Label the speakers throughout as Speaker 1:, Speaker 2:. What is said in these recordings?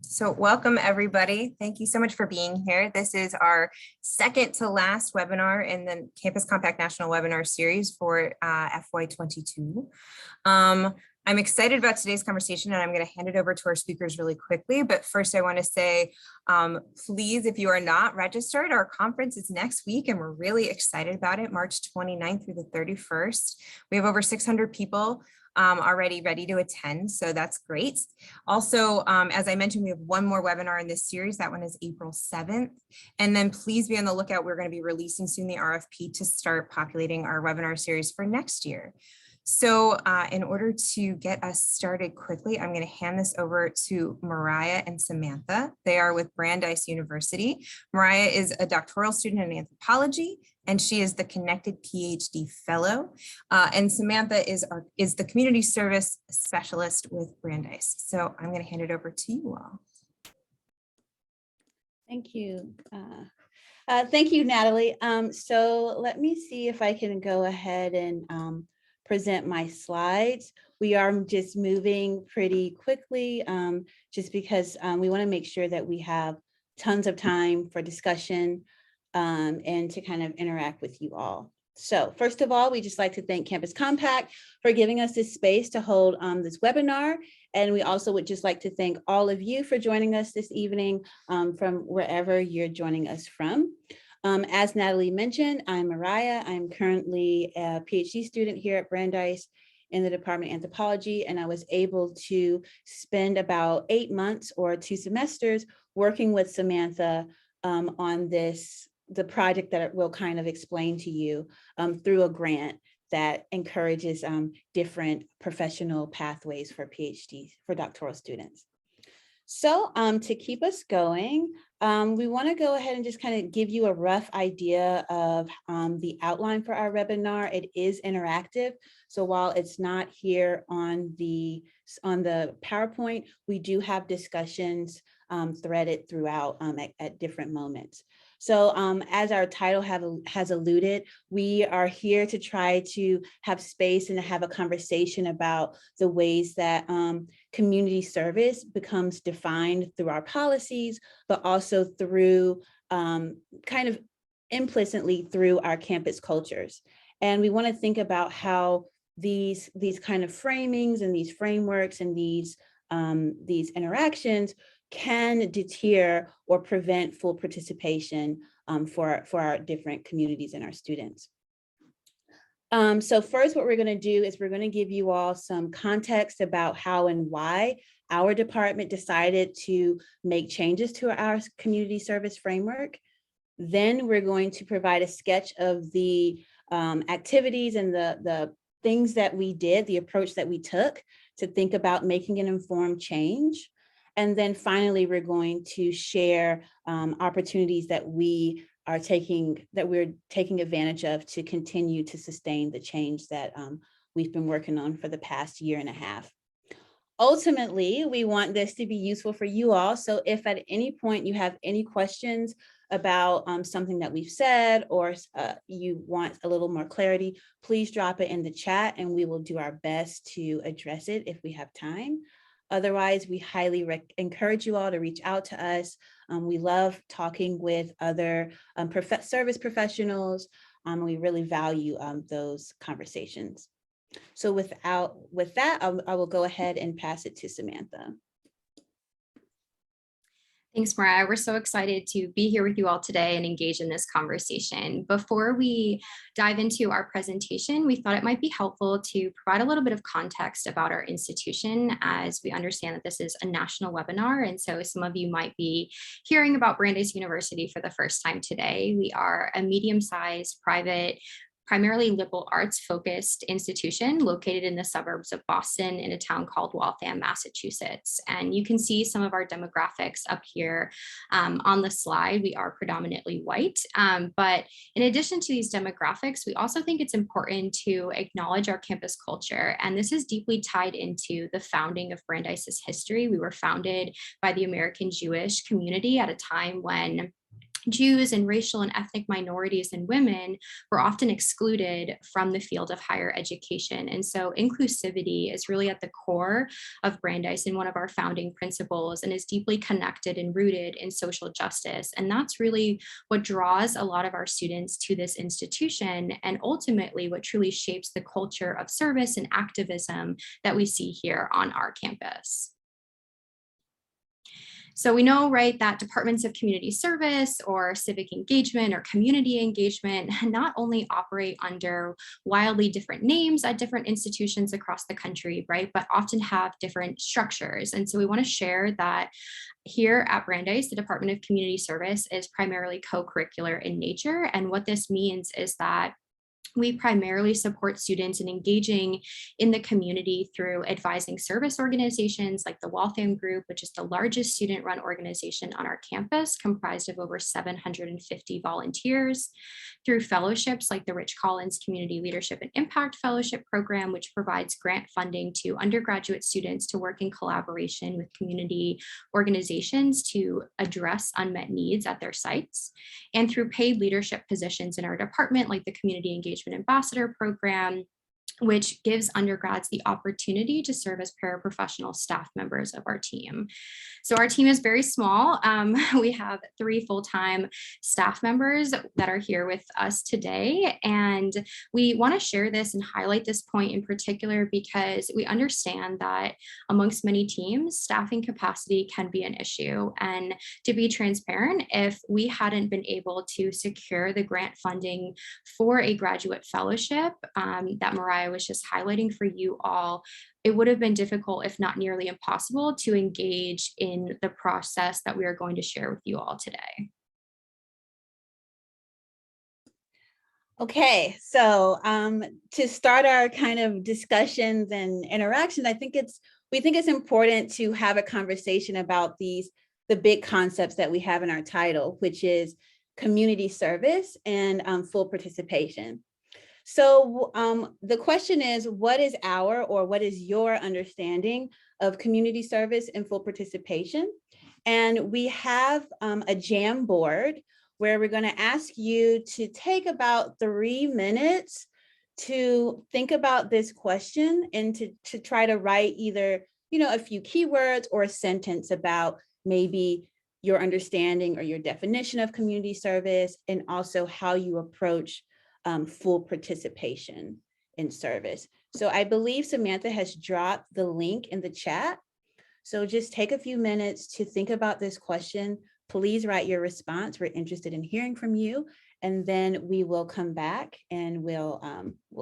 Speaker 1: So welcome everybody. Thank you so much for being here. This is our second to last webinar in the Campus Compact National Webinar Series for FY22. I'm excited about today's conversation and I'm going to hand it over to our speakers really quickly. But first I want to say, please, if you are not registered, our conference is next week and we're really excited about it, March 29th through the 31st. We have over 600 people already ready to attend, so that's great. Also, as I mentioned, we have one more webinar in this series. That one is April 7th. And then please be on the lookout. We're going to be releasing soon the RFP to start populating our webinar series for next year. So in order to get us started quickly, I'm going to hand this over to Mariah and Samantha. They are with Brandeis University. Mariah is a doctoral student in anthropology, and she is the Connected PhD Fellow. And Samantha is the Community Service Specialist with Brandeis. So I'm going to hand it over to you all.
Speaker 2: Thank you. Thank you, Natalie. So let me see if I can go ahead and present my slides. We are just moving pretty quickly just because we want to make sure that we have tons of time for discussion and to kind of interact with you all. So first of all, we just like to thank Campus Compact for giving us this space to hold this webinar. And we also would just like to thank all of you for joining us this evening from wherever you're joining us from. As Natalie mentioned, I'm Mariah. I'm currently a PhD student here at Brandeis in the Department of Anthropology, and I was able to spend about 8 months or 2 semesters working with Samantha on the project that we'll kind of explain to you through a grant that encourages different professional pathways for PhDs, for doctoral students. So to keep us going, we want to go ahead and just kind of give you a rough idea of the outline for our webinar. It is interactive. So while it's not here on the PowerPoint, we do have discussions threaded throughout at different moments. So as our title has alluded, we are here to try to have space and to have a conversation about the ways that community service becomes defined through our policies, but also through kind of implicitly through our campus cultures. And we want to think about how these kind of framings and these frameworks and these interactions can deter or prevent full participation for our different communities and our students. So first, what we're going to do is we're going to give you all some context about how and why our department decided to make changes to our community service framework. Then we're going to provide a sketch of the activities and the things that we did, the approach that we took to think about making an informed change. And then finally, we're going to share opportunities that we're taking advantage of to continue to sustain the change that we've been working on for the past 1.5 years. Ultimately, we want this to be useful for you all. So if at any point you have any questions about something that we've said or you want a little more clarity, please drop it in the chat and we will do our best to address it if we have time. Otherwise, we highly encourage you all to reach out to us. We love talking with other service professionals. We really value those conversations. So with that, I will go ahead and pass it to Samantha.
Speaker 3: Thanks, Mariah. We're so excited to be here with you all today and engage in this conversation. Before we dive into our presentation, we thought it might be helpful to provide a little bit of context about our institution, as we understand that this is a national webinar. And so some of you might be hearing about Brandeis University for the first time today. We are a medium-sized private, primarily liberal arts focused institution located in the suburbs of Boston in a town called Waltham, Massachusetts. And you can see some of our demographics up here on the slide. We are predominantly white, but in addition to these demographics, we also think it's important to acknowledge our campus culture. And this is deeply tied into the founding of Brandeis's history. We were founded by the American Jewish community at a time when Jews and racial and ethnic minorities and women were often excluded from the field of higher education. And so inclusivity is really at the core of Brandeis and one of our founding principles, and is deeply connected and rooted in social justice. And that's really what draws a lot of our students to this institution, and ultimately what truly shapes the culture of service and activism that we see here on our campus. So we know, right, that departments of community service or civic engagement or community engagement not only operate under wildly different names at different institutions across the country, right, but often have different structures. And so we want to share that here at Brandeis, the Department of Community Service is primarily co-curricular in nature. And what this means is that we primarily support students in engaging in the community through advising service organizations like the Waltham Group, which is the largest student-run organization on our campus, comprised of over 750 volunteers, through fellowships like the Rich Collins Community Leadership and Impact Fellowship Program, which provides grant funding to undergraduate students to work in collaboration with community organizations to address unmet needs at their sites, and through paid leadership positions in our department like the Community Engagement Ambassador Program, which gives undergrads the opportunity to serve as paraprofessional staff members of our team. So our team is very small. We have 3 full-time staff members that are here with us today. And we want to share this and highlight this point in particular because we understand that amongst many teams, staffing capacity can be an issue. And to be transparent, if we hadn't been able to secure the grant funding for a graduate fellowship that Mariah was just highlighting for you all, it would have been difficult, if not nearly impossible, to engage in the process that we are going to share with you all today.
Speaker 2: Okay, so to start our kind of discussions and interactions, we think it's important to have a conversation about the big concepts that we have in our title, which is community service and full participation. So the question is, what is your understanding of community service and full participation? And we have a Jam board where we're going to ask you to take about 3 minutes to think about this question and to try to write either, a few keywords or a sentence about maybe your understanding or your definition of community service, and also how you approach full participation in service. So I believe Samantha has dropped the link in the chat. So just take a few minutes to think about this question. Please write your response. We're interested in hearing from you. And then we will come back and we'll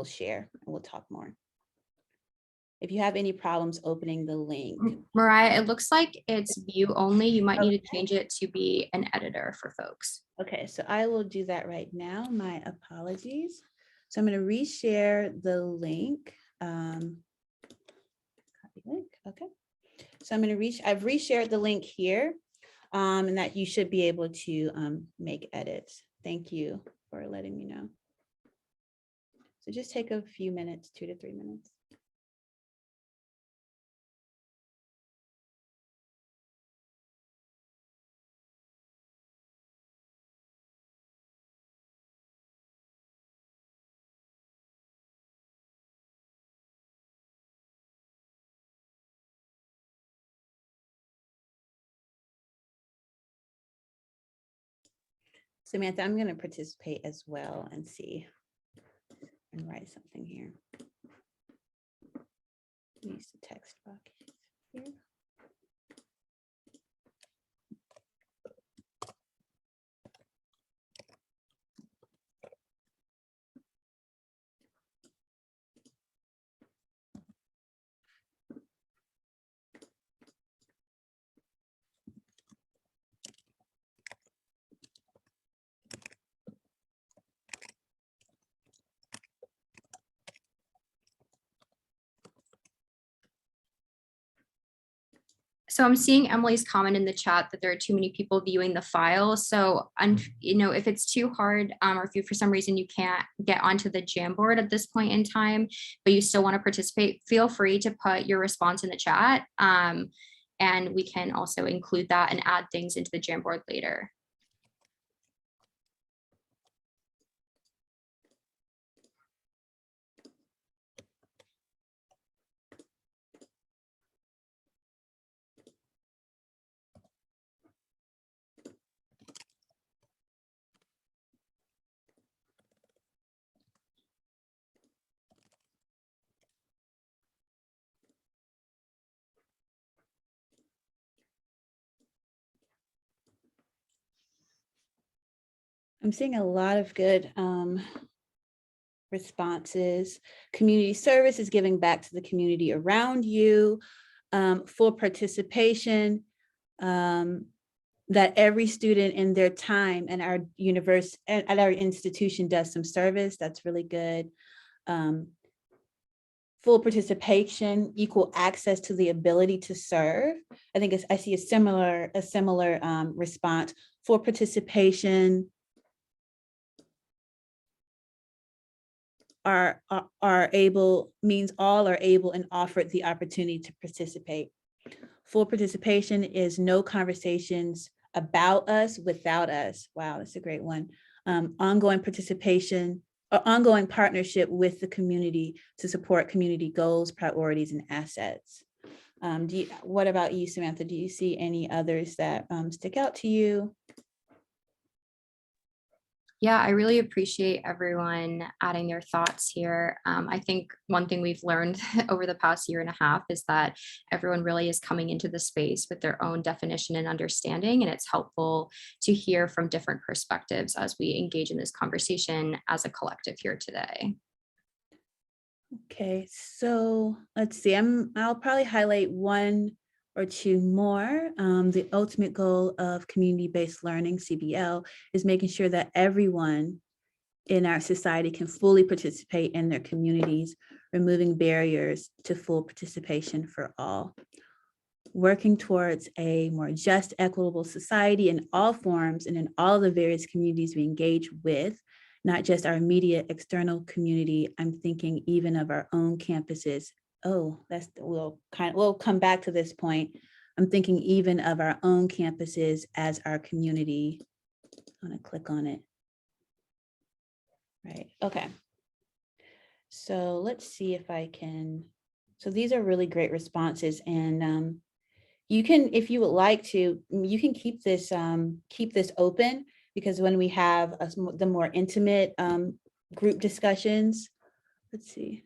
Speaker 2: share and we'll talk more. If you have any problems opening the link.
Speaker 3: Mariah, it looks like it's view only. You might need to change it to be an editor for folks.
Speaker 2: Okay, so I will do that right now. My apologies. So I'm going to reshare the link. Copy link. Okay. So I've reshared the link here, and that you should be able to make edits. Thank you for letting me know. So just take a few minutes, 2 to 3 minutes. Samantha, I'm going to participate as well and see and write something here. Use the text box here.
Speaker 3: So I'm seeing Emily's comment in the chat that there are too many people viewing the file. So, if it's too hard, or if you, for some reason, you can't get onto the Jamboard at this point in time, but you still want to participate, feel free to put your response in the chat. And we can also include that and add things into the Jamboard later.
Speaker 2: I'm seeing a lot of good responses. Community service is giving back to the community around you. Full participation, that every student in their time and our universe at our institution does some service. That's really good. Full participation, equal access to the ability to serve. I think I see a similar response. Full participation are able means all are able and offered the opportunity to participate. Full participation is no conversations about us without us. Wow, that's a great one. Ongoing participation or ongoing partnership with the community to support community goals, priorities, and assets. What about you, Samantha? Do you see any others that stick out to you?
Speaker 3: Yeah, I really appreciate everyone adding their thoughts here. I think one thing we've learned over the past year and a half is that everyone really is coming into the space with their own definition and understanding, and it's helpful to hear from different perspectives as we engage in this conversation as a collective here today.
Speaker 2: Okay, so let's see. I'll probably highlight one or two more. The ultimate goal of community-based learning, CBL, is making sure that everyone in our society can fully participate in their communities, removing barriers to full participation for all. Working towards a more just, equitable society in all forms and in all the various communities we engage with, not just our immediate external community. I'm thinking even of our own campuses. Oh, we'll come back to this point. I'm thinking even of our own campuses as our community. I'm gonna click on it. Right, okay. So let's see if I can, so these are really great responses, and you can, if you would like to, you can keep this open, because when we have the more intimate group discussions, let's see.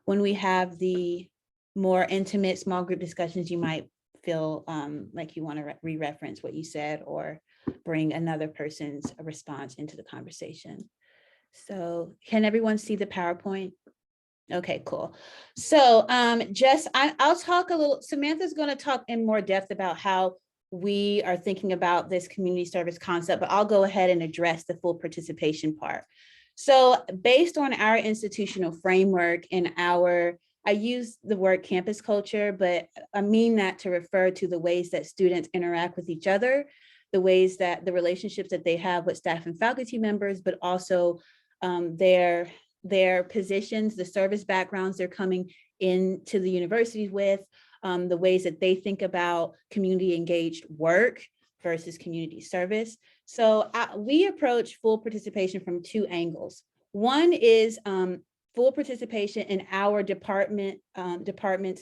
Speaker 2: When we have the more intimate small group discussions, you might feel like you want to re-reference what you said or bring another person's response into the conversation. So can everyone see the PowerPoint? Okay, cool. So I'll talk a little, Samantha's going to talk in more depth about how we are thinking about this community service concept, but I'll go ahead and address the full participation part. So based on our institutional framework and I use the word campus culture, but I mean that to refer to the ways that students interact with each other, the ways that the relationships that they have with staff and faculty members, but also their positions, the service backgrounds they're coming into the university with, the ways that they think about community engaged work versus community service. So we approach full participation from two angles. One is full participation in our department's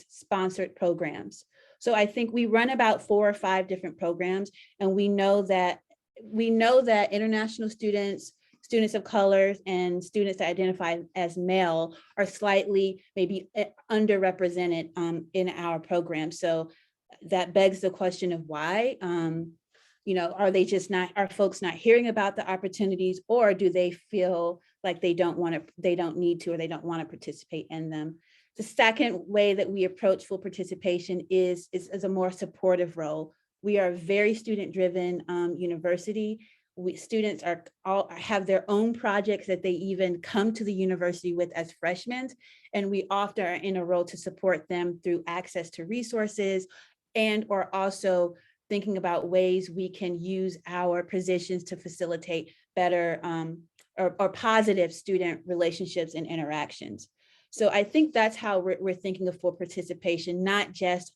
Speaker 2: sponsored programs. So I think we run about 4 or 5 different programs, and we know that international students of color, and students that identify as male are slightly maybe underrepresented in our program. So that begs the question of why. Are folks not hearing about the opportunities, or do they feel like they don't need to, or they don't want to participate in them? The second way that we approach full participation is a more supportive role. We are a very student-driven university. Students have their own projects that they even come to the university with as freshmen, and we often are in a role to support them through access to resources, and or also thinking about ways we can use our positions to facilitate better or positive student relationships and interactions. So I think that's how we're thinking of full participation, not just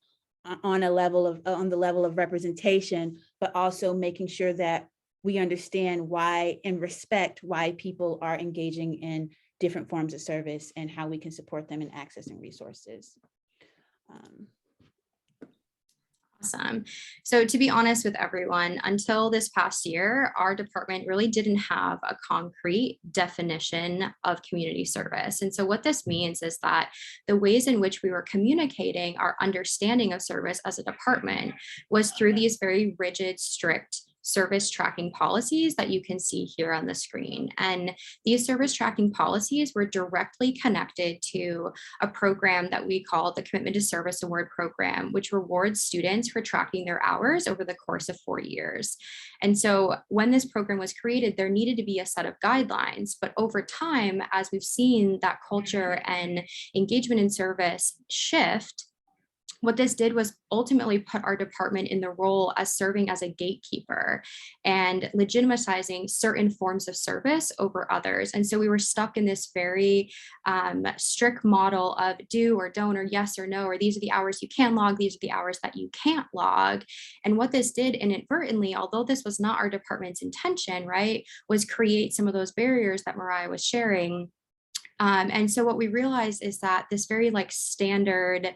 Speaker 2: on the level of representation, but also making sure that we understand why and respect why people are engaging in different forms of service and how we can support them in accessing resources.
Speaker 3: Awesome. So to be honest with everyone, until this past year, our department really didn't have a concrete definition of community service. And so what this means is that the ways in which we were communicating our understanding of service as a department was through these very rigid, strict service tracking policies that you can see here on the screen. And these service tracking policies were directly connected to a program that we call the Commitment to Service Award Program, which rewards students for tracking their hours over the course of 4 years. And so when this program was created, there needed to be a set of guidelines, but over time, as we've seen that culture and engagement in service shift, what this did was ultimately put our department in the role as serving as a gatekeeper and legitimizing certain forms of service over others. And so we were stuck in this very strict model of do or don't, or yes or no, or these are the hours you can log, these are the hours that you can't log. And what this did inadvertently, although this was not our department's intention, right, was create some of those barriers that Mariah was sharing. And so what we realized is that this very standard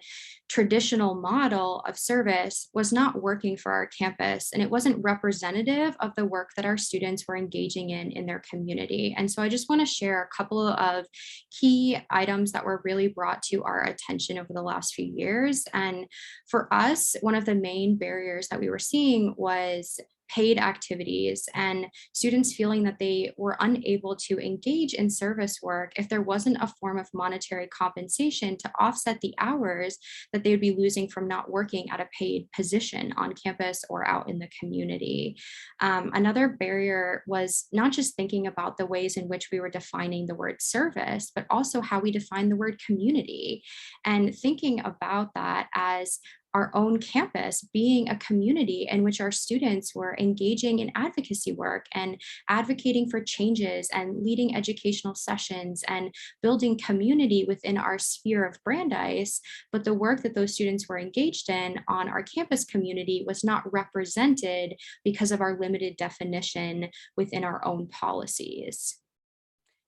Speaker 3: traditional model of service was not working for our campus, and it wasn't representative of the work that our students were engaging in their community. And so I just want to share a couple of key items that were really brought to our attention over the last few years. And for us, one of the main barriers that we were seeing was paid activities and students feeling that they were unable to engage in service work if there wasn't a form of monetary compensation to offset the hours that they would be losing from not working at a paid position on campus or out in the community. Another barrier was not just thinking about the ways in which we were defining the word service, but also how we define the word community, and thinking about that as our own campus being a community in which our students were engaging in advocacy work and advocating for changes and leading educational sessions and building community within our sphere of Brandeis. But the work that those students were engaged in on our campus community was not represented because of our limited definition within our own policies.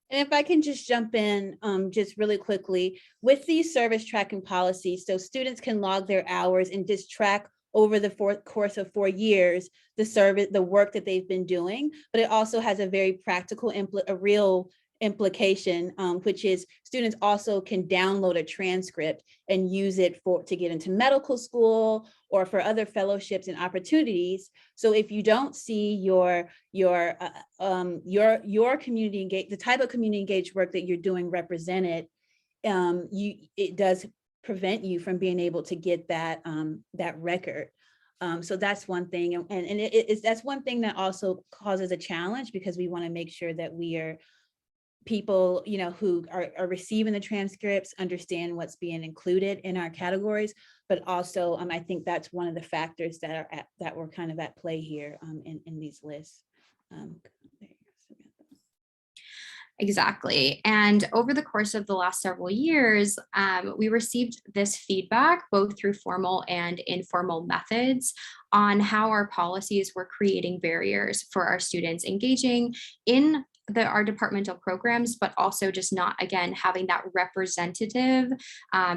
Speaker 2: And if I can just jump in just really quickly, with these service tracking policies, so students can log their hours and just track over the course of 4 years, the work that they've been doing, but it also has a very practical, a real implication, which is students also can download a transcript and use it to get into medical school or for other fellowships and opportunities. So if you don't see your community engaged, the type of community engaged work that you're doing represented, it does prevent you from being able to get that record. So that's one thing, and that's one thing that also causes a challenge, because we want to make sure that we are people, who are receiving the transcripts understand what's being included in our categories, but also I think that's one of the factors that were kind of at play here in these lists.
Speaker 3: Exactly. And over the course of the last several years, we received this feedback, both through formal and informal methods, on how our policies were creating barriers for our students engaging in our departmental programs, but also just not, again, having that representative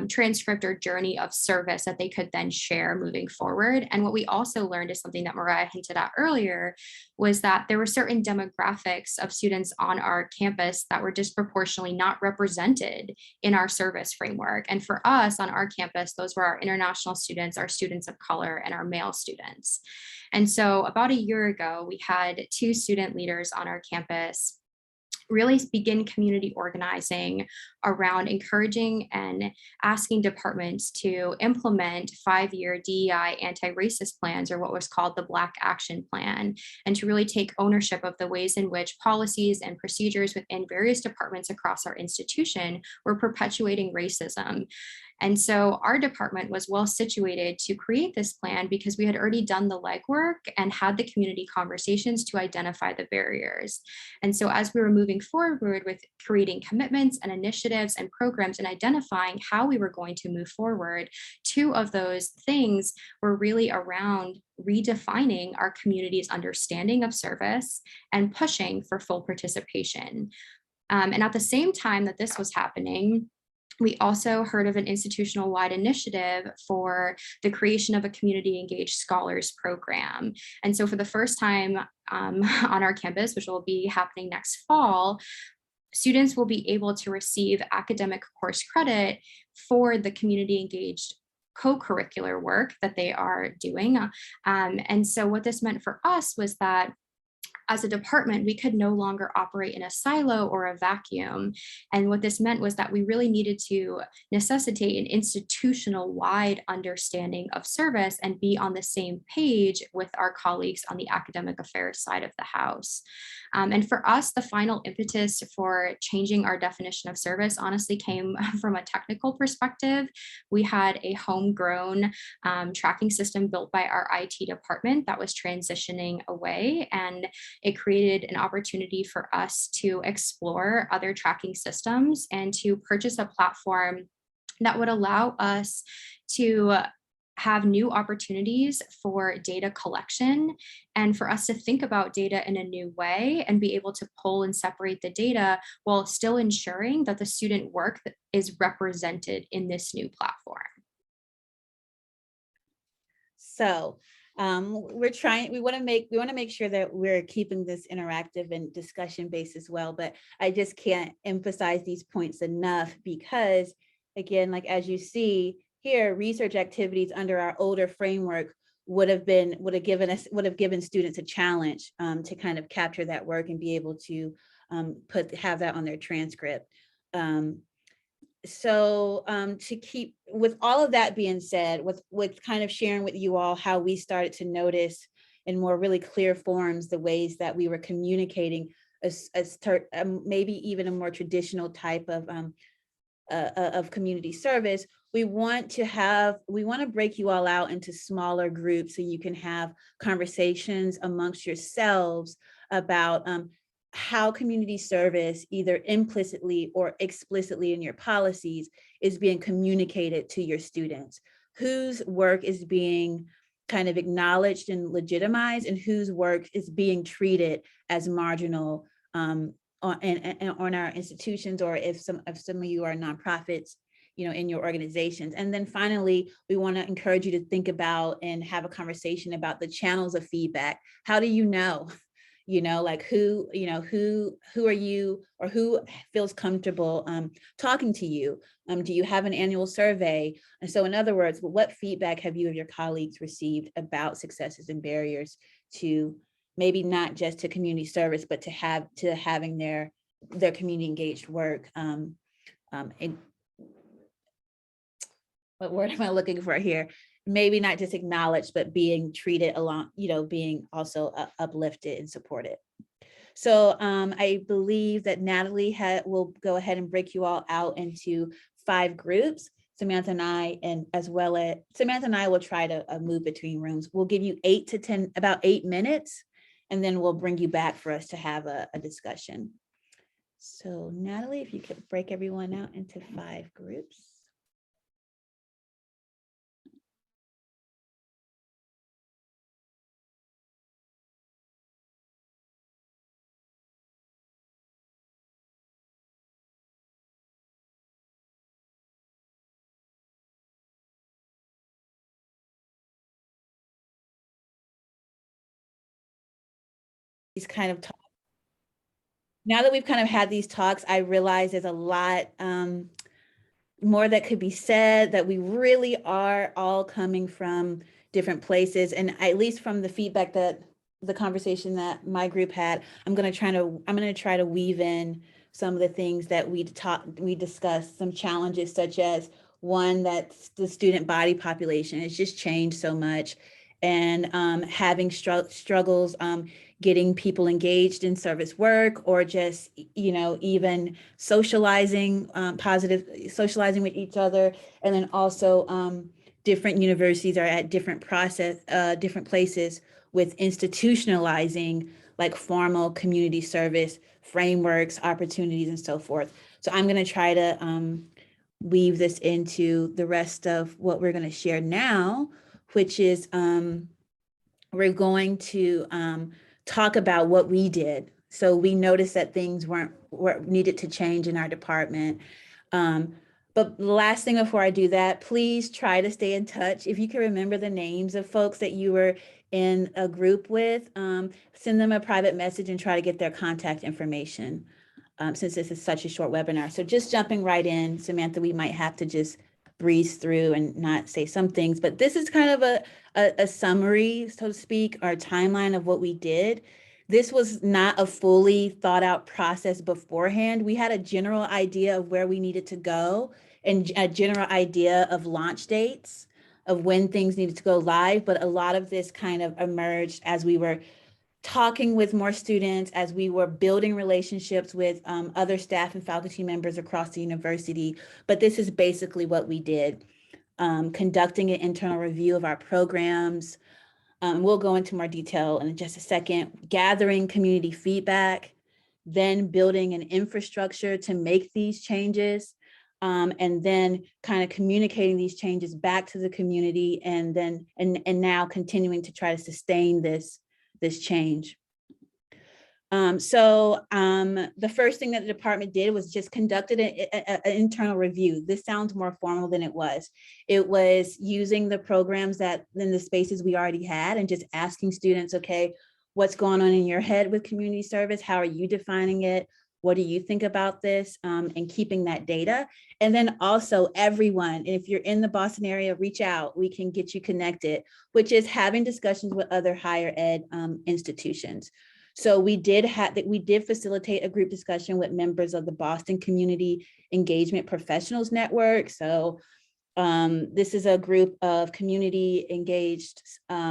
Speaker 3: transcript or journey of service that they could then share moving forward. And what we also learned is something that Mariah hinted at earlier, was that there were certain demographics of students on our campus that were disproportionately not represented in our service framework. And for us on our campus, those were our international students, our students of color, and our male students. And so about a year ago, we had 2 student leaders on our campus really begin community organizing around encouraging and asking departments to implement 5-year DEI anti-racist plans, or what was called the Black Action Plan, and to really take ownership of the ways in which policies and procedures within various departments across our institution were perpetuating racism. And so our department was well situated to create this plan because we had already done the legwork and had the community conversations to identify the barriers. And so as we were moving forward with creating commitments and initiatives and programs and identifying how we were going to move forward, 2 of those things were really around redefining our community's understanding of service and pushing for full participation. And at the same time that this was happening, we also heard of an institutional-wide initiative for the creation of a community engaged scholars program. And so for the first time on our campus, which will be happening next fall, students will be able to receive academic course credit for the community engaged co-curricular work that they are doing. And so what this meant for us was that as a department, we could no longer operate in a silo or a vacuum. And what this meant was that we really needed to necessitate an institutional-wide understanding of service and be on the same page with our colleagues on the academic affairs side of the house. And for us, the final impetus for changing our definition of service honestly came from a technical perspective. We had a homegrown tracking system built by our IT department that was transitioning away, and it created an opportunity for us to explore other tracking systems and to purchase a platform that would allow us to have new opportunities for data collection and for us to think about data in a new way and be able to pull and separate the data while still ensuring that the student work is represented in this new platform.
Speaker 2: So we want to make sure that we're keeping this interactive and discussion based as well, but I just can't emphasize these points enough because, again, like as you see here, research activities under our older framework would have given students a challenge to kind of capture that work and be able to have that on their transcript. So to keep with all of that being said, with kind of sharing with you all how we started to notice in more really clear forms the ways that we were communicating maybe even a more traditional type of community service, we want to break you all out into smaller groups so you can have conversations amongst yourselves about how community service, either implicitly or explicitly in your policies, is being communicated to your students, whose work is being kind of acknowledged and legitimized, and whose work is being treated as marginal on our institutions, or if some of you are nonprofits, in your organizations. And then finally, we want to encourage you to think about and have a conversation about the channels of feedback. How do you know? Like who are you, or who feels comfortable talking to you? Do you have an annual survey? And so in other words, what feedback have you of your colleagues received about successes and barriers to maybe not just to community service, but to having their community engaged work? What word am I looking for here? Maybe not just acknowledged, but being treated along, being also uplifted and supported. So I believe that Natalie will go ahead and break you all out into 5 groups. Samantha and I will try to move between rooms. We'll give you about 8 minutes, and then we'll bring you back for us to have a discussion. So Natalie, if you could break everyone out into 5 groups. Now that we've kind of had these talks, I realize there's a lot more that could be said, that we really are all coming from different places. And at least from the feedback that the conversation that my group had, I'm going to try to weave in some of the things that we discussed, some challenges such as one, that the student body population has just changed so much, and having struggles getting people engaged in service work, or just, even socializing, socializing with each other. And then also different universities are at different places with institutionalizing like formal community service frameworks, opportunities, and so forth. So I'm going to try to weave this into the rest of what we're going to share now, which is we're going to talk about what we did. So we noticed that things needed to change in our department. But the last thing before I do that, please try to stay in touch. If you can remember the names of folks that you were in a group with, send them a private message and try to get their contact information, since this is such a short webinar. So just jumping right in, Samantha, we might have to just breeze through and not say some things, but this is kind of a summary, so to speak, or timeline of what we did. This was not a fully thought out process beforehand. We had a general idea of where we needed to go and a general idea of launch dates of when things needed to go live, but a lot of this kind of emerged as we were talking with more students, as we were building relationships with other staff and faculty members across the university. But this is basically what we did. Conducting an internal review of our programs. We'll go into more detail in just a second. Gathering community feedback, then building an infrastructure to make these changes, and then kind of communicating these changes back to the community, and then and now continuing to try to sustain this change. The first thing that the department did was just conducted an internal review. This sounds more formal than it was. It was using the programs that in the spaces we already had and just asking students, okay, what's going on in your head with community service? How are you defining it? What do you think about this? And keeping that data. And then also everyone, if you're in the Boston area, reach out, we can get you connected, which is having discussions with other higher ed institutions. So we did facilitate a group discussion with members of the Boston Community Engagement Professionals Network. So this is a group of community engaged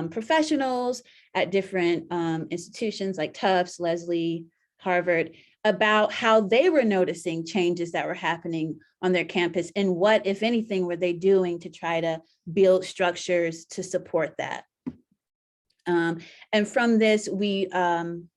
Speaker 2: professionals at different institutions like Tufts, Lesley, Harvard, about how they were noticing changes that were happening on their campus and what, if anything, were they doing to try to build structures to support that. And from this, and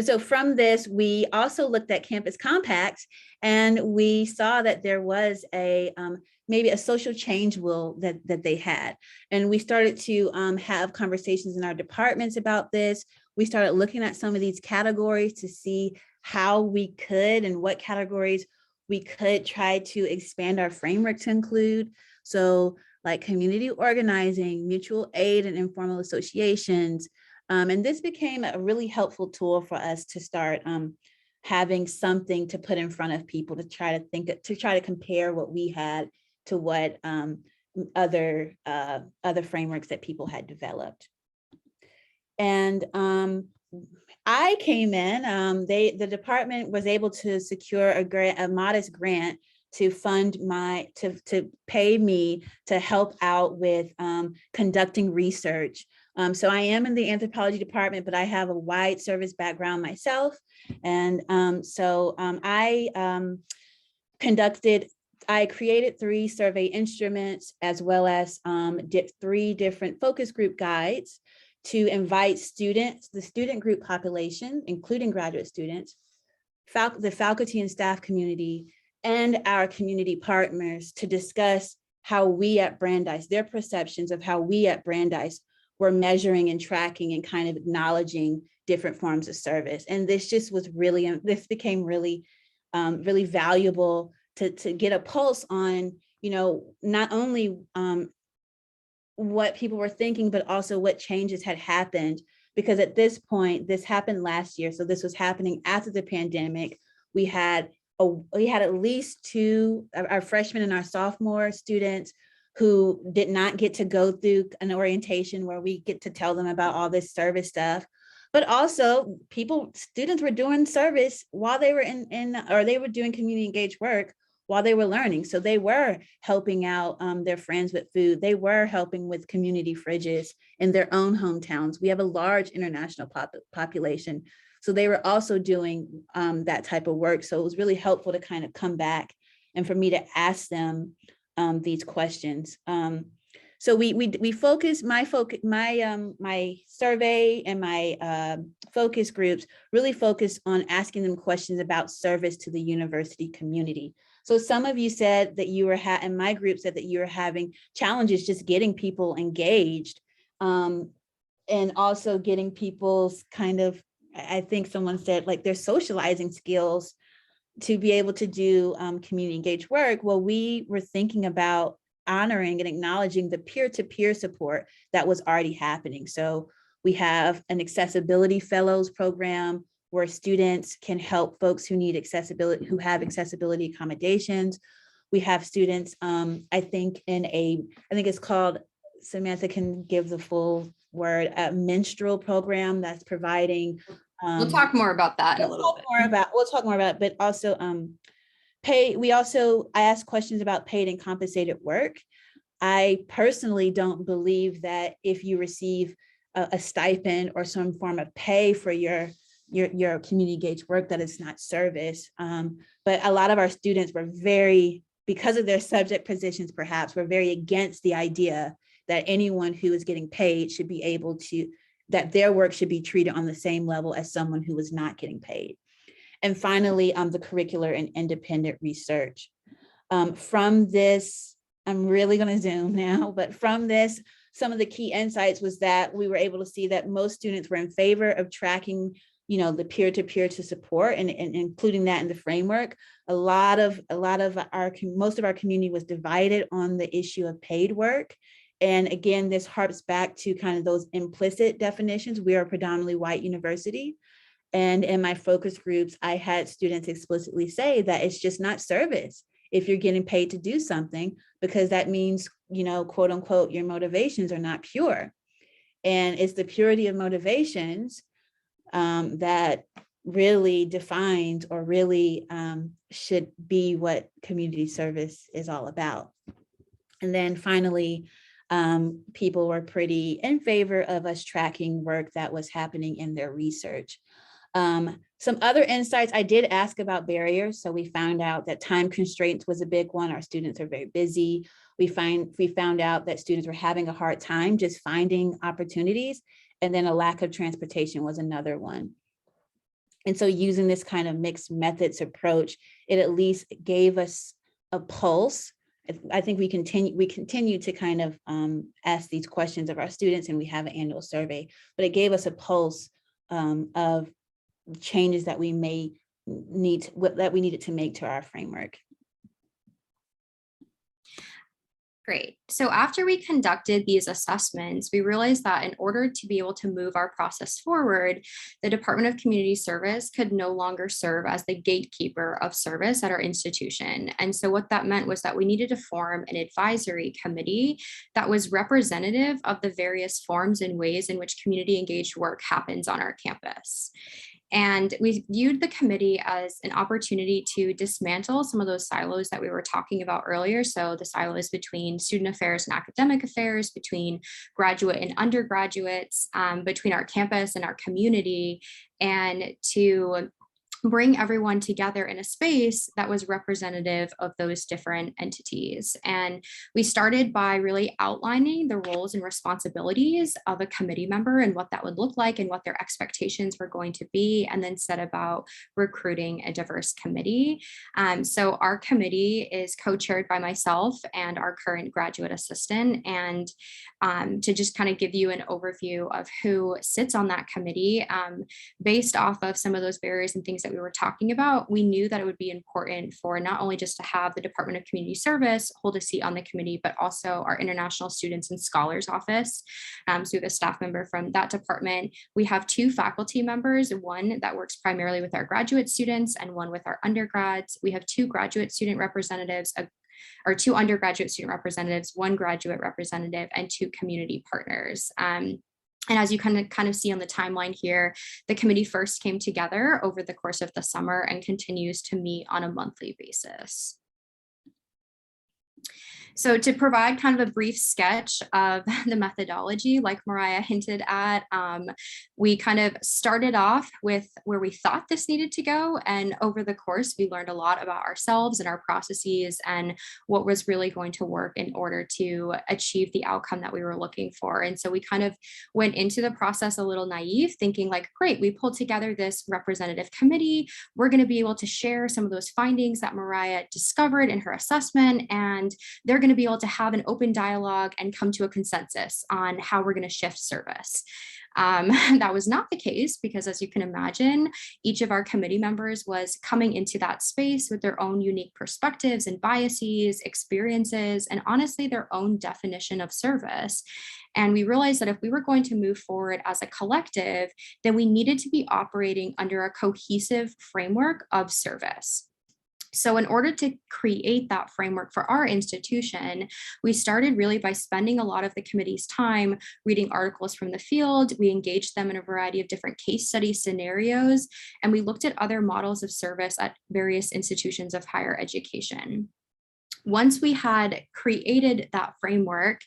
Speaker 2: so from this, we also looked at campus compacts, and we saw that there was maybe a social change will that they had. And we started to have conversations in our departments about this. We started looking at some of these categories to see how we could and what categories we could try to expand our framework to include. So like community organizing, mutual aid and informal associations. And this became a really helpful tool for us to start having something to put in front of people to try to compare what we had to what other frameworks that people had developed. And I came in, the department was able to secure a modest grant to fund to pay me to help out with conducting research. So I am in the anthropology department, but I have a wide service background myself. And I created 3 survey instruments, as well as 3 different focus group guides to invite students, the student group population, including graduate students, the faculty and staff community, and our community partners to discuss how we at Brandeis, their perceptions of how we at Brandeis were measuring and tracking and kind of acknowledging different forms of service. And this just was this became really valuable to get a pulse on, not only what people were thinking, but also what changes had happened. Because at this point, this happened last year. So this was happening after the pandemic. We had at least 2, our freshmen and our sophomore students, who did not get to go through an orientation where we get to tell them about all this service stuff. But also students were doing service while they were or they were doing community engaged work while they were learning. So they were helping out their friends with food. They were helping with community fridges in their own hometowns. We have a large international population. So they were also doing that type of work. So it was really helpful to kind of come back and for me to ask them these questions. So we focus, my survey and my focus groups really focus on asking them questions about service to the university community. So some of you said that you were, and my group said that you were having challenges just getting people engaged, and also getting people's kind of, I think someone said like their socializing skills to be able to do community engaged work. Well, we were thinking about honoring and acknowledging the peer-to-peer support that was already happening. So we have an accessibility fellows program where students can help folks who need accessibility, who have accessibility accommodations. We have students, I think it's called, Samantha can give the full word, a menstrual program that's providing.
Speaker 3: We'll talk more about that in a little bit.
Speaker 2: We'll talk more about, but also I ask questions about paid and compensated work. I personally don't believe that if you receive a stipend or some form of pay for your community engaged work, that it's not service. But a lot of our students were because of their subject positions, perhaps, were very against the idea that anyone who is getting paid should be able to, that their work should be treated on the same level as someone who is not getting paid. And finally, the curricular and independent research. From this, I'm really going to zoom now, but from this, some of the key insights was that we were able to see that most students were in favor of tracking, the peer-to-peer to support and including that in the framework. Most of our community was divided on the issue of paid work. And again, this harps back to kind of those implicit definitions. We are a predominantly white university. And in my focus groups, I had students explicitly say that it's just not service if you're getting paid to do something, because that means, quote unquote, your motivations are not pure. And it's the purity of motivations that really defines or really should be what community service is all about. And then finally, people were pretty in favor of us tracking work that was happening in their research. Some other insights, I did ask about barriers. So we found out that time constraints was a big one. Our students are very busy. We found out that students were having a hard time just finding opportunities. And then a lack of transportation was another one. And so using this kind of mixed methods approach, it at least gave us a pulse. I think we continue to kind of ask these questions of our students, and we have an annual survey, but it gave us a pulse of changes that we needed to make to our framework.
Speaker 3: Great. So after we conducted these assessments, we realized that in order to be able to move our process forward, the Department of Community Service could no longer serve as the gatekeeper of service at our institution. And so what that meant was that we needed to form an advisory committee that was representative of the various forms and ways in which community engaged work happens on our campus. And we viewed the committee as an opportunity to dismantle some of those silos that we were talking about earlier. So the silos between student affairs and academic affairs, between graduate and undergraduates, between our campus and our community, and to bring everyone together in a space that was representative of those different entities. And we started by really outlining the roles and responsibilities of a committee member and what that would look like and what their expectations were going to be, and then set about recruiting a diverse committee. So our committee is co-chaired by myself and our current graduate assistant. And to just kind of give you an overview of who sits on that committee, based off of some of those barriers and things that we were talking about, we knew that it would be important for not only just to have the Department of Community Service hold a seat on the committee, but also our International Students and Scholars Office. So we have a staff member from that department. We have 2 faculty members, one that works primarily with our graduate students and one with our undergrads. We have 2 graduate student representatives, or 2 undergraduate student representatives, 1 graduate representative, and 2 community partners. And as you kind of see on the timeline here, the committee first came together over the course of the summer and continues to meet on a monthly basis. So to provide kind of a brief sketch of the methodology, like Mariah hinted at, we kind of started off with where we thought this needed to go. And over the course, we learned a lot about ourselves and our processes and what was really going to work in order to achieve the outcome that we were looking for. And so we kind of went into the process a little naive, thinking like, great, we pulled together this representative committee. We're going to be able to share some of those findings that Mariah discovered in her assessment, and they're going to be able to have an open dialogue and come to a consensus on how we're going to shift service. That was not the case, because as you can imagine, each of our committee members was coming into that space with their own unique perspectives and biases, experiences, and honestly, their own definition of service. And we realized that if we were going to move forward as a collective, then we needed to be operating under a cohesive framework of service. So in order to create that framework for our institution, we started really by spending a lot of the committee's time reading articles from the field. We engaged them in a variety of different case study scenarios, and we looked at other models of service at various institutions of higher education. Once we had created that framework,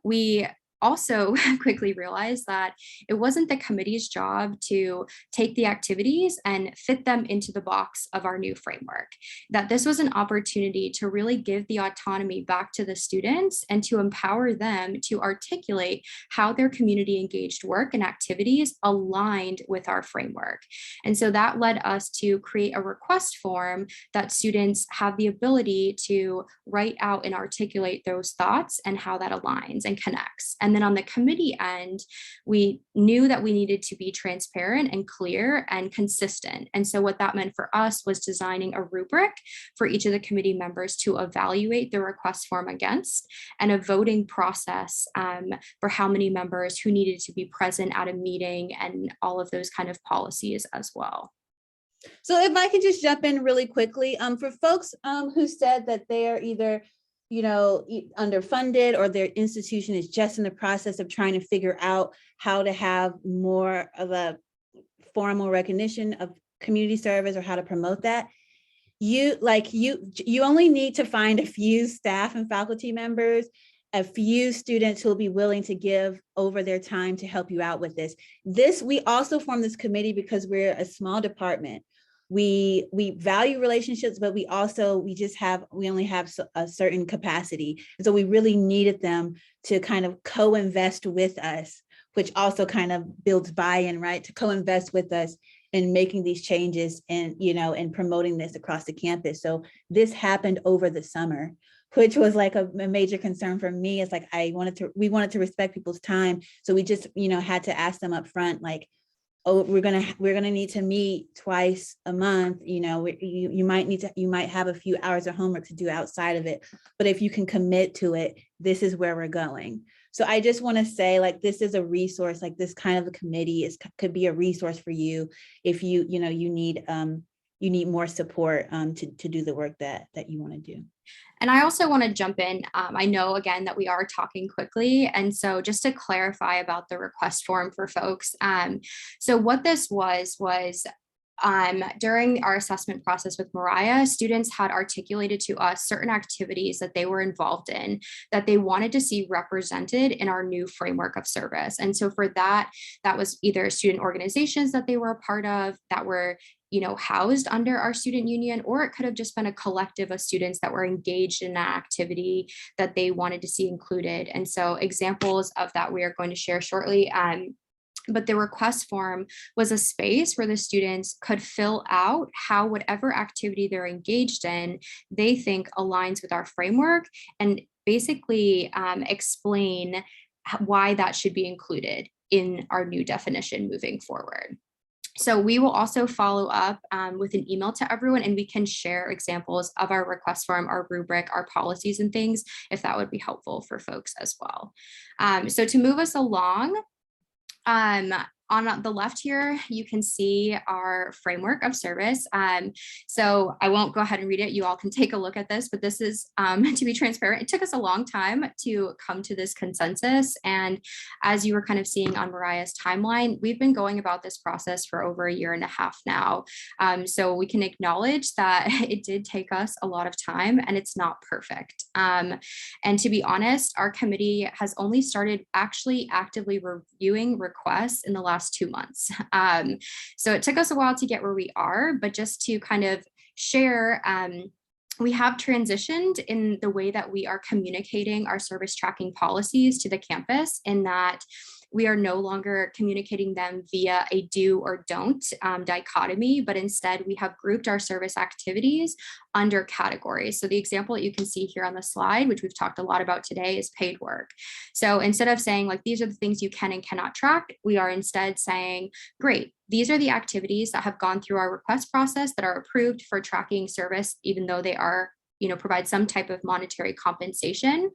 Speaker 3: we also quickly realized that it wasn't the committee's job to take the activities and fit them into the box of our new framework, that this was an opportunity to really give the autonomy back to the students and to empower them to articulate how their community engaged work and activities aligned with our framework. And so that led us to create a request form that students have the ability to write out and articulate those thoughts and how that aligns and connects. And then on the committee end, we knew that we needed to be transparent and clear and consistent. And so what that meant for us was designing a rubric for each of the committee members to evaluate the request form against, and a voting process for how many members who needed to be present at a meeting, and all of those kind of policies as well.
Speaker 2: So if I could just jump in really quickly, for folks who said that they are either underfunded, or their institution is just in the process of trying to figure out how to have more of a formal recognition of community service, or how to promote that, you only need to find a few staff and faculty members, a few students who will be willing to give over their time to help you out with this. We also formed this committee because we're a small department. We value relationships, but we only have a certain capacity. So we really needed them to kind of co-invest with us, which also kind of builds buy-in, right? To co-invest with us in making these changes and, and promoting this across the campus. So this happened over the summer, which was like a major concern for me. It's like, we wanted to respect people's time. So we just, had to ask them up front, like, oh, we're gonna need to meet twice a month. You might have a few hours of homework to do outside of it, but if you can commit to it, this is where we're going. So I just want to say, like, this is a resource. Like, this kind of a committee could be a resource for you if you need more support to do the work that you want to do.
Speaker 3: And I also want to jump in. I know, again, that we are talking quickly. And so just to clarify about the request form for folks. So what this was during our assessment process with Mariah, students had articulated to us certain activities that they were involved in that they wanted to see represented in our new framework of service. And so for that was either student organizations that they were a part of that were housed under our student union, or it could have just been a collective of students that were engaged in an activity that they wanted to see included. And so examples of that we are going to share shortly. But the request form was a space where the students could fill out how whatever activity they're engaged in, they think aligns with our framework, and basically explain why that should be included in our new definition moving forward. So we will also follow up with an email to everyone, and we can share examples of our request form, our rubric, our policies and things, if that would be helpful for folks as well. So to move us along, on the left here, you can see our framework of service. So I won't go ahead and read it. You all can take a look at this, but this is, to be transparent, it took us a long time to come to this consensus. And as you were kind of seeing on Mariah's timeline, we've been going about this process for over 1.5 years now. So we can acknowledge that it did take us a lot of time, and it's not perfect. And to be honest, our committee has only started actually actively reviewing requests in the last 2 months. So it took us a while to get where we are, but just to kind of share, we have transitioned in the way that we are communicating our service tracking policies to the campus, in that we are no longer communicating them via a do or don't dichotomy, but instead we have grouped our service activities under categories. So the example that you can see here on the slide, which we've talked a lot about today, is paid work. So instead of saying like, these are the things you can and cannot track, we are instead saying, great, these are the activities that have gone through our request process that are approved for tracking service, even though they are, provide some type of monetary compensation.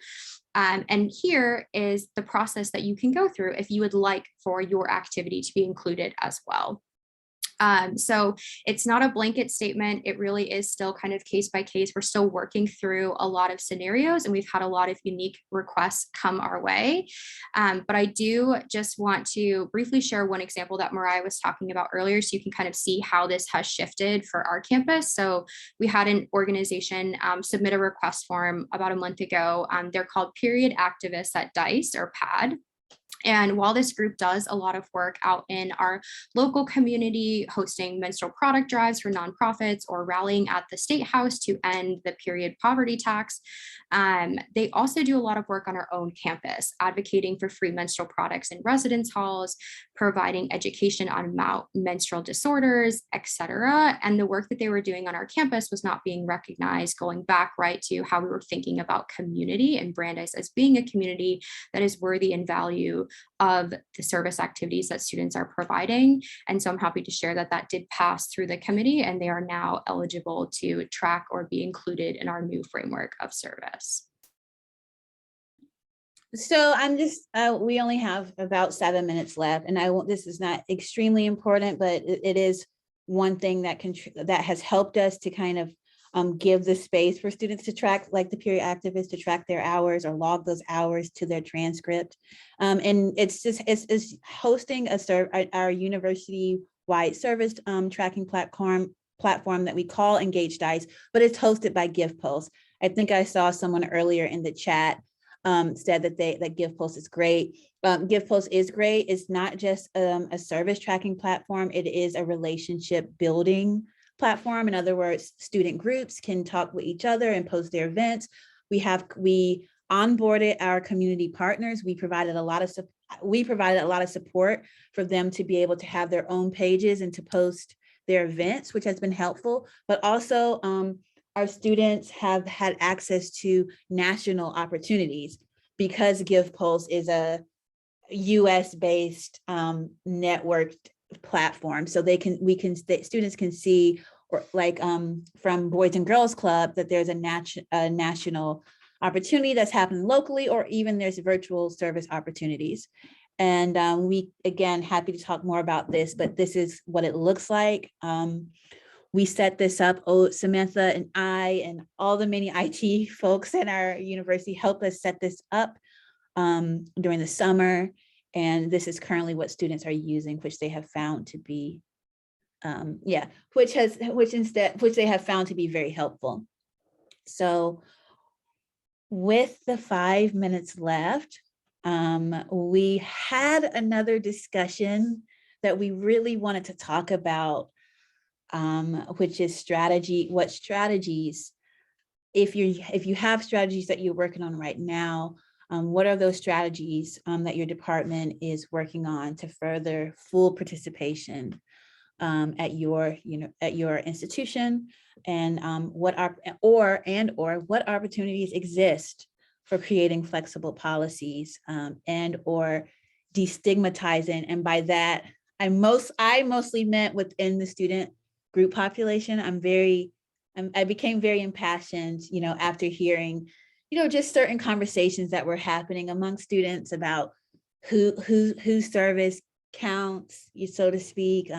Speaker 3: And here is the process that you can go through if you would like for your activity to be included as well. So it's not a blanket statement. It really is still kind of case by case. We're still working through a lot of scenarios, and we've had a lot of unique requests come our way. But I do just want to briefly share one example that Mariah was talking about earlier, so you can kind of see how this has shifted for our campus. So we had an organization submit a request form about a month ago. They're called Period Activists at DICE, or PAD. And while this group does a lot of work out in our local community, hosting menstrual product drives for nonprofits or rallying at the State House to end the period poverty tax, they also do a lot of work on our own campus, advocating for free menstrual products in residence halls, providing education on menstrual disorders, etc. And the work that they were doing on our campus was not being recognized, going back right to how we were thinking about community and Brandeis as being a community that is worthy and value of the service activities that students are providing. And so I'm happy to share that that did pass through the committee, and they are now eligible to track or be included in our new framework of service.
Speaker 2: So I'm just, we only have about 7 minutes left, and this is not extremely important, but it is one thing that has helped us to kind of give the space for students to track, like the period activists, to track their hours or log those hours to their transcript. And it's hosting our university-wide service tracking platform that we call Engage DICE, but it's hosted by GivePulse. I think I saw someone earlier in the chat said that GivePulse is great. GivePulse is great. It's not just a service tracking platform. It is a relationship building platform. In other words, student groups can talk with each other and post their events. We onboarded our community partners. We provided a lot of support for them to be able to have their own pages and to post their events, which has been helpful. But also, our students have had access to national opportunities because GivePulse is a US-based networked platform. So students can see, or like from Boys and Girls Club, that there's a national opportunity that's happening locally, or even there's virtual service opportunities. And we, again, happy to talk more about this, but this is what it looks like. We set this up, Samantha and I and all the many IT folks in our university helped us set this up during the summer. And this is currently what students are using, which they have found to be, which they have found to be very helpful. So with the 5 minutes left, we had another discussion that we really wanted to talk about, which is what strategies, if you have strategies that you're working on right now, what are those strategies that your department is working on to further full participation at your institution, and what opportunities exist for creating flexible policies and or destigmatizing. And by that, I mostly meant within the student group population. I became very impassioned, after hearing, just certain conversations that were happening among students about whose service counts, so to speak,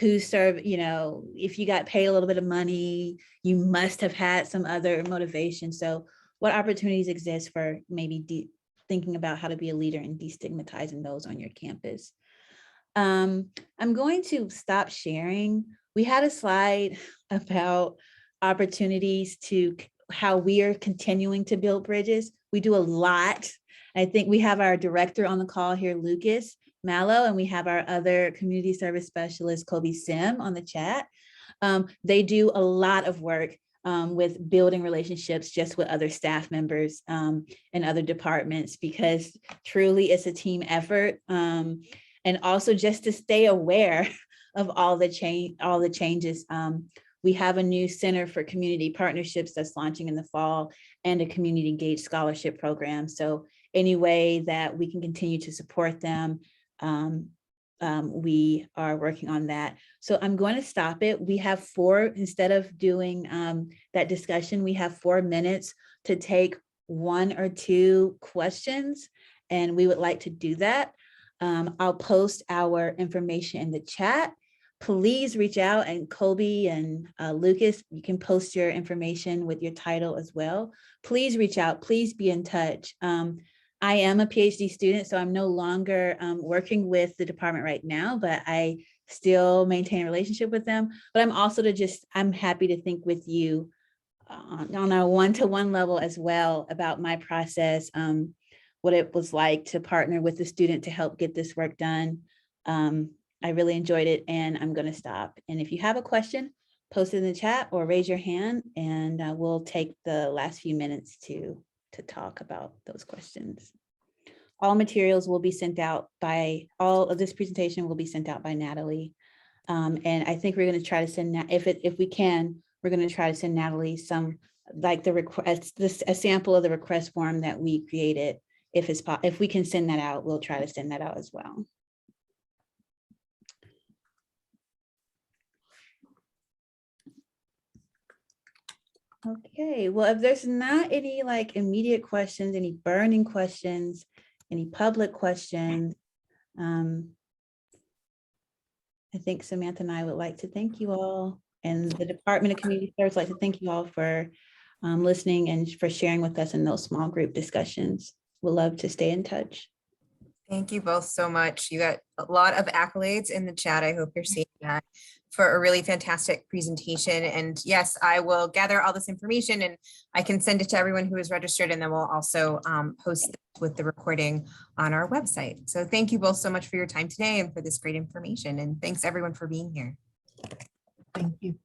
Speaker 2: if you got paid a little bit of money, you must have had some other motivation. So what opportunities exist for maybe thinking about how to be a leader and destigmatizing those on your campus? I'm going to stop sharing. We had a slide about opportunities to how we are continuing to build bridges. We do a lot. I think we have our director on the call here, Lucas Mallow, and we have our other community service specialist, Kobe Sim, on the chat. They do a lot of work with building relationships just with other staff members and other departments, because truly it's a team effort. And also just to stay aware of all the changes. We have a new Center for Community Partnerships that's launching in the fall, and a community engaged scholarship program. So any way that we can continue to support them, we are working on that. So I'm going to stop it. We have instead of doing that discussion, we have 4 minutes to take 1 or 2 questions, and we would like to do that. I'll post our information in the chat. please reach out, and Colby and Lucas, you can post your information with your title as well. Please reach out, please be in touch. I am a PhD student, so I'm no longer working with the department right now, but I still maintain a relationship with them. But I'm also I'm happy to think with you on a one-to-one level as well about my process, what it was like to partner with the student to help get this work done. I really enjoyed it, and I'm going to stop. And if you have a question, post it in the chat or raise your hand, and we'll take the last few minutes to talk about those questions. All materials will be sent out all of this presentation will be sent out by Natalie. And I think we're going to try to send, if we can, we're going to try to send Natalie some, like the request, a sample of the request form that we created. If we can send that out, we'll try to send that out as well. Okay, well, if there's not any like immediate questions, any burning questions, any public questions, I think Samantha and I would like to thank you all, and the Department of Community Service would like to thank you all for listening and for sharing with us in those small group discussions. We'd love to stay in touch.
Speaker 1: Thank you both so much. You got a lot of accolades in the chat. I hope you're seeing that, for a really fantastic presentation. And yes, I will gather all this information and I can send it to everyone who is registered, and then we'll also post it with the recording on our website. So thank you both so much for your time today and for this great information. And thanks everyone for being here.
Speaker 4: Thank you.